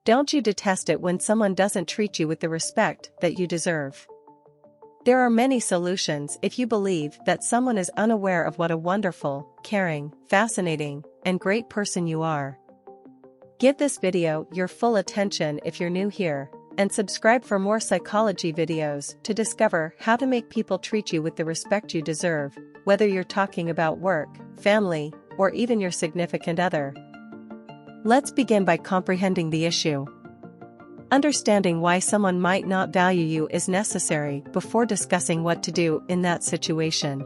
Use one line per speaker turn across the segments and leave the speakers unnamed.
Don't you detest it when someone doesn't treat you with the respect that you deserve? There are many solutions if you believe that someone is unaware of what a wonderful, caring, fascinating, and great person you are. Give this video your full attention if you're new here, and subscribe for more psychology videos to discover how to make people treat you with the respect you deserve, whether you're talking about work, family, or even your significant other. Let's begin by comprehending the issue. Understanding why someone might not value you is necessary before discussing what to do in that situation.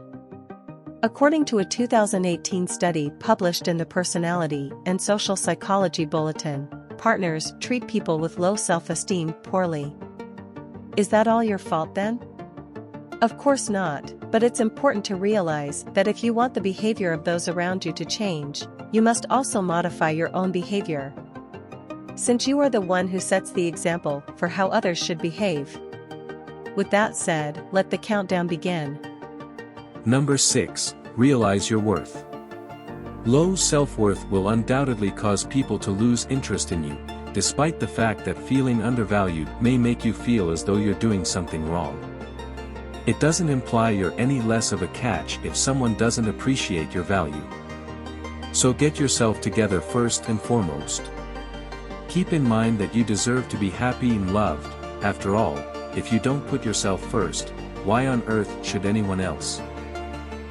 According to a 2018 study published in the Personality and Social Psychology Bulletin, partners treat people with low self-esteem poorly. Is that all your fault then? Of course not, but it's important to realize that if you want the behavior of those around you to change, you must also modify your own behavior. Since you are the one who sets the example for how others should behave. With that said, let the countdown begin.
Number 6. Realize your worth. Low self-worth will undoubtedly cause people to lose interest in you, despite the fact that feeling undervalued may make you feel as though you're doing something wrong. It doesn't imply you're any less of a catch if someone doesn't appreciate your value. So get yourself together first and foremost. Keep in mind that you deserve to be happy and loved. After all, if you don't put yourself first, why on earth should anyone else?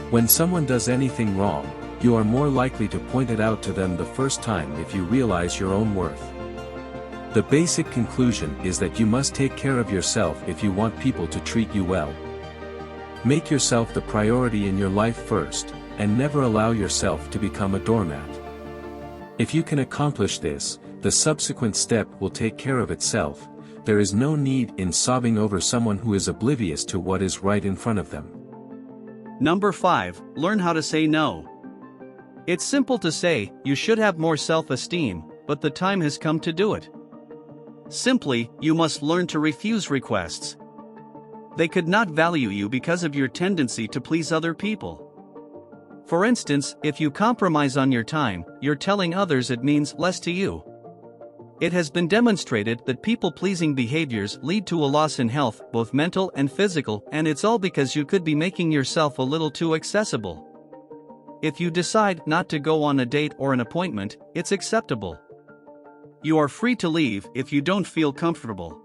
When someone does anything wrong, you are more likely to point it out to them the first time if you realize your own worth. The basic conclusion is that you must take care of yourself if you want people to treat you well. Make yourself the priority in your life first, and never allow yourself to become a doormat. If you can accomplish this, the subsequent step will take care of itself. There is no need in sobbing over someone who is oblivious to what is right in front of them.
Number 5. Learn how to say no. It's simple to say, you should have more self-esteem, but the time has come to do it. Simply, you must learn to refuse requests. They could not value you because of your tendency to please other people. For instance, if you compromise on your time, you're telling others it means less to you. It has been demonstrated that people-pleasing behaviors lead to a loss in health, both mental and physical, and it's all because you could be making yourself a little too accessible. If you decide not to go on a date or an appointment, it's acceptable. You are free to leave if you don't feel comfortable.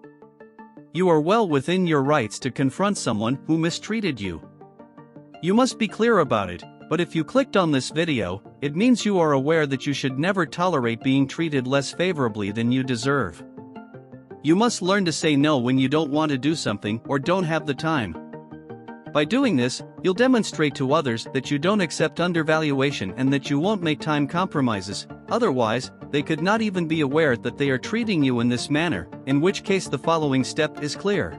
You are well within your rights to confront someone who mistreated you. You must be clear about it, but if you clicked on this video, it means you are aware that you should never tolerate being treated less favorably than you deserve. You must learn to say no when you don't want to do something or don't have the time. By doing this, you'll demonstrate to others that you don't accept undervaluation and that you won't make time compromises. Otherwise, they could not even be aware that they are treating you in this manner, in which case the following step is clear.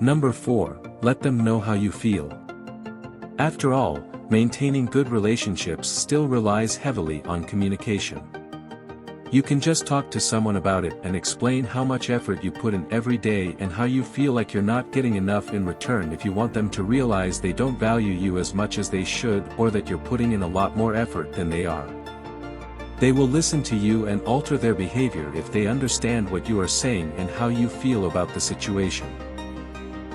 Number 4. Let them know how you feel. After all, maintaining good relationships still relies heavily on communication. You can just talk to someone about it and explain how much effort you put in every day and how you feel like you're not getting enough in return if you want them to realize they don't value you as much as they should or that you're putting in a lot more effort than they are. They will listen to you and alter their behavior if they understand what you are saying and how you feel about the situation.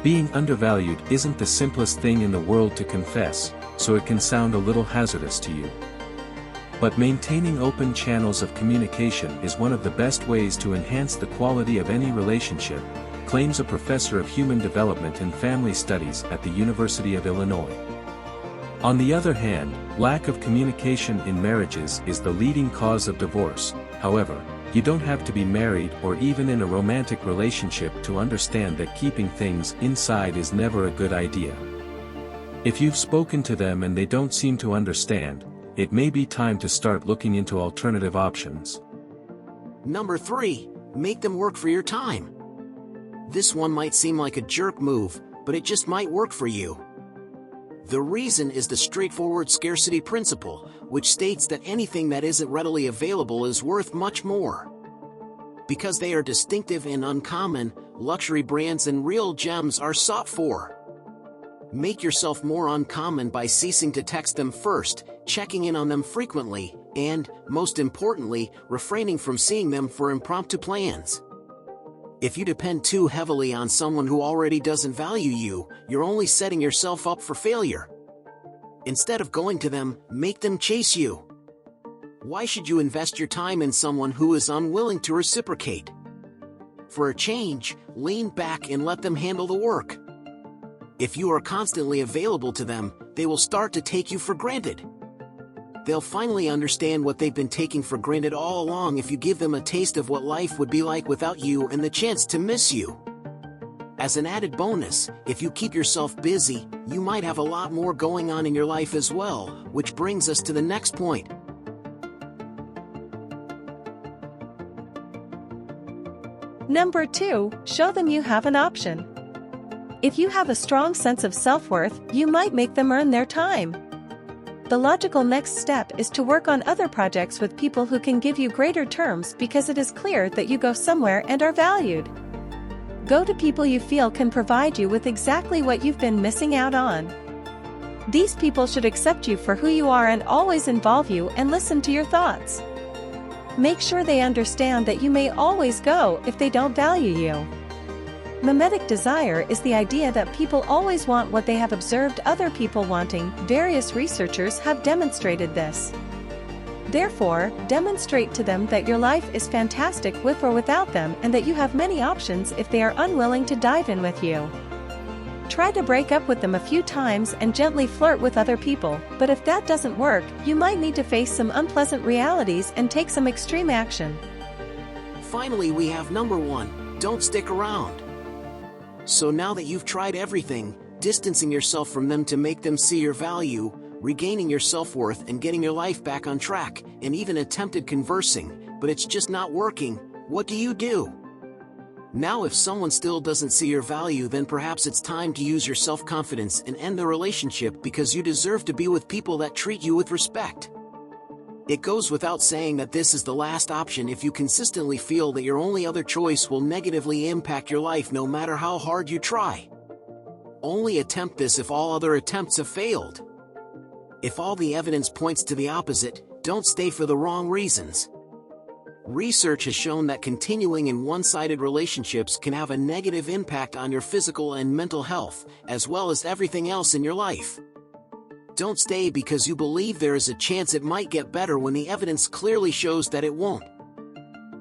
Being undervalued isn't the simplest thing in the world to confess, so it can sound a little hazardous to you. But maintaining open channels of communication is one of the best ways to enhance the quality of any relationship, claims a professor of human development and family studies at the University of Illinois. On the other hand, lack of communication in marriages is the leading cause of divorce. However, you don't have to be married or even in a romantic relationship to understand that keeping things inside is never a good idea. If you've spoken to them and they don't seem to understand, it may be time to start looking into alternative options.
Number 3. Make them work for your time. This one might seem like a jerk move, but it just might work for you. The reason is the straightforward scarcity principle, which states that anything that isn't readily available is worth much more. Because they are distinctive and uncommon, luxury brands and real gems are sought for. Make yourself more uncommon by ceasing to text them first, checking in on them frequently, And, most importantly, refraining from seeing them for impromptu plans. If you depend too heavily on someone who already doesn't value you, you're only setting yourself up for failure. Instead of going to them, make them chase you. Why should you invest your time in someone who is unwilling to reciprocate? For a change, lean back and let them handle the work. If you are constantly available to them, they will start to take you for granted. They'll finally understand what they've been taking for granted all along if you give them a taste of what life would be like without you and the chance to miss you. As an added bonus, if you keep yourself busy, you might have a lot more going on in your life as well, which brings us to the next point.
Number 2, show them you have an option. If you have a strong sense of self-worth, you might make them earn their time. The logical next step is to work on other projects with people who can give you greater terms because it is clear that you go somewhere and are valued. Go to people you feel can provide you with exactly what you've been missing out on. These people should accept you for who you are and always involve you and listen to your thoughts. Make sure they understand that you may always go if they don't value you. Mimetic desire is the idea that people always want what they have observed other people wanting. Various researchers have demonstrated this. Therefore, demonstrate to them that your life is fantastic with or without them and that you have many options if they are unwilling to dive in with you. Try to break up with them a few times and gently flirt with other people, but if that doesn't work, you might need to face some unpleasant realities and take some extreme action.
Finally, we have number 1, don't stick around. So now that you've tried everything, distancing yourself from them to make them see your value, regaining your self-worth and getting your life back on track, and even attempted conversing, but it's just not working, what do? Now if someone still doesn't see your value, then perhaps it's time to use your self-confidence and end the relationship because you deserve to be with people that treat you with respect. It goes without saying that this is the last option if you consistently feel that your only other choice will negatively impact your life no matter how hard you try. Only attempt this if all other attempts have failed. If all the evidence points to the opposite, don't stay for the wrong reasons. Research has shown that continuing in one-sided relationships can have a negative impact on your physical and mental health, as well as everything else in your life. Don't stay because you believe there is a chance it might get better when the evidence clearly shows that it won't.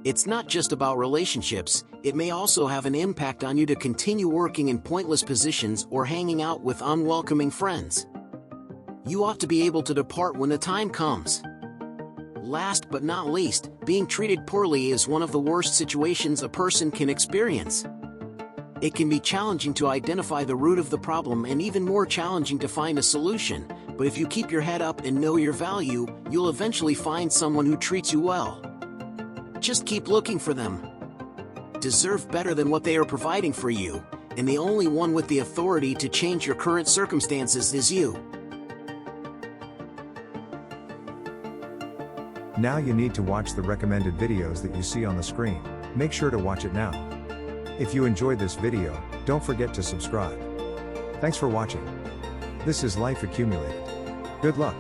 It's not just about relationships, it may also have an impact on you to continue working in pointless positions or hanging out with unwelcoming friends. You ought to be able to depart when the time comes. Last but not least, being treated poorly is one of the worst situations a person can experience. It can be challenging to identify the root of the problem and even more challenging to find a solution, but if you keep your head up and know your value, you'll eventually find someone who treats you well. Just keep looking for them. Deserve better than what they are providing for you, and the only one with the authority to change your current circumstances is you.
Now you need to watch the recommended videos that you see on the screen. Make sure to watch it now. If you enjoyed this video, don't forget to subscribe. Thanks for watching. This is Life Accumulated. Good luck.